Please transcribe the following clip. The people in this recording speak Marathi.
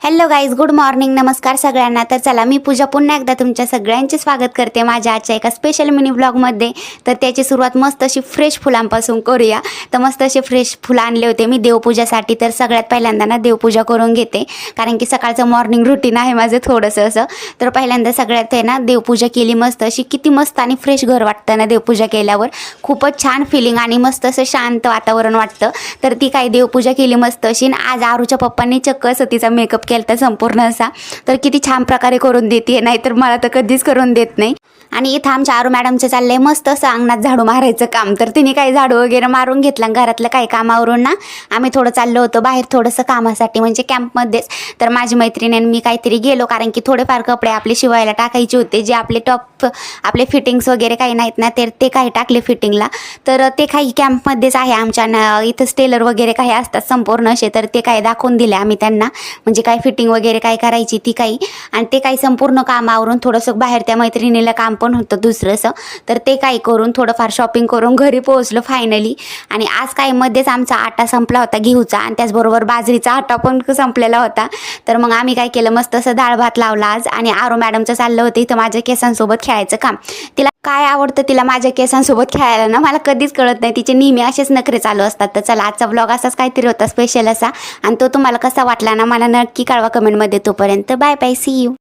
हॅलो गाईज, गुड मॉर्निंग, नमस्कार सगळ्यांना. तर चला, मी पूजा पुन्हा एकदा तुमच्या सगळ्यांचे स्वागत करते माझ्या आजच्या एका स्पेशल मिनी ब्लॉगमध्ये. तर त्याची सुरुवात मस्त अशी फ्रेश फुलांपासून करूया. तर मस्त असे फ्रेश फुलं आणले होते मी देवपूजासाठी. तर सगळ्यात पहिल्यांदा ना देवपूजा करून घेते, कारण की सकाळचं मॉर्निंग रुटीन आहे माझं थोडंसं असं. तर पहिल्यांदा सगळ्यात आहे ना देवपूजा केली मस्त अशी. किती मस्त आणि फ्रेश घर वाटतं ना देवपूजा केल्यावर. खूपच छान फिलिंग आणि मस्त असं शांत वातावरण वाटतं. तर ती काही देवपूजा केली मस्त अशी. आज आरूच्या पप्पांनी चक्क असं तिचा मेकअप केला तर संपूर्ण असा. तर किती छान प्रकारे करून देते, नाहीतर मला तर कधीच करून देत नाही. आणि इथं आमच्या आरू मॅडमचं चाललंय मस्त असं अंगणात झाडू मारायचं काम. तर तिने काही झाडू वगैरे मारून घेतलं घरातलं काही कामावरून ना. आम्ही थोडं चाललो होतो बाहेर थोडंसं कामासाठी, म्हणजे कॅम्पमध्येच. तर माझी मैत्रीण आणि मी काहीतरी गेलो, कारण की थोडेफार कपडे आपले शिवायला टाकायचे होते, जे आपले टॉप आपले फिटिंग्स वगैरे काही नाहीत ना, तर ते काही टाकले फिटिंगला. तर ते काही कॅम्पमध्येच आहे आमच्या इथं टेलर वगैरे काही असतात संपूर्ण असे. तर ते काही दाखवून दिले आम्ही त्यांना, म्हणजे काय फिटिंग वगैरे काय करायची ती काही. आणि ते काही संपूर्ण कामावरून थोडंसं बाहेर त्या मैत्रिणीला काम पण होतं दुसरंसं. तर ते काही करून थोडंफार शॉपिंग करून घरी पोहोचलो फायनली. आणि आज काही मध्येच आमचा आटा संपला होता घेऊचा, आणि त्याचबरोबर बाजरीचा आटा पण संपलेला होता. तर मग आम्ही काय केलं, मस्त असं डाळ भात लावला आज. आणि आरू मॅडमचं चाललं होतं इथं माझ्या केसांसोबत खेळायचं काम. तिला काय आवडतं, तिला माझ्या केसांसोबत खेळायला ना, मला कधीच कळत नाही. तिचे नेहमी असेच नखरे चालू असतात. तर चला, आजचा ब्लॉग असाच काहीतरी होता स्पेशल असा, आणि तो तुम्हाला कसा वाटला ना मला नक्की कळवा कमेंटमध्ये. तोपर्यंत बाय बाय, सी यू.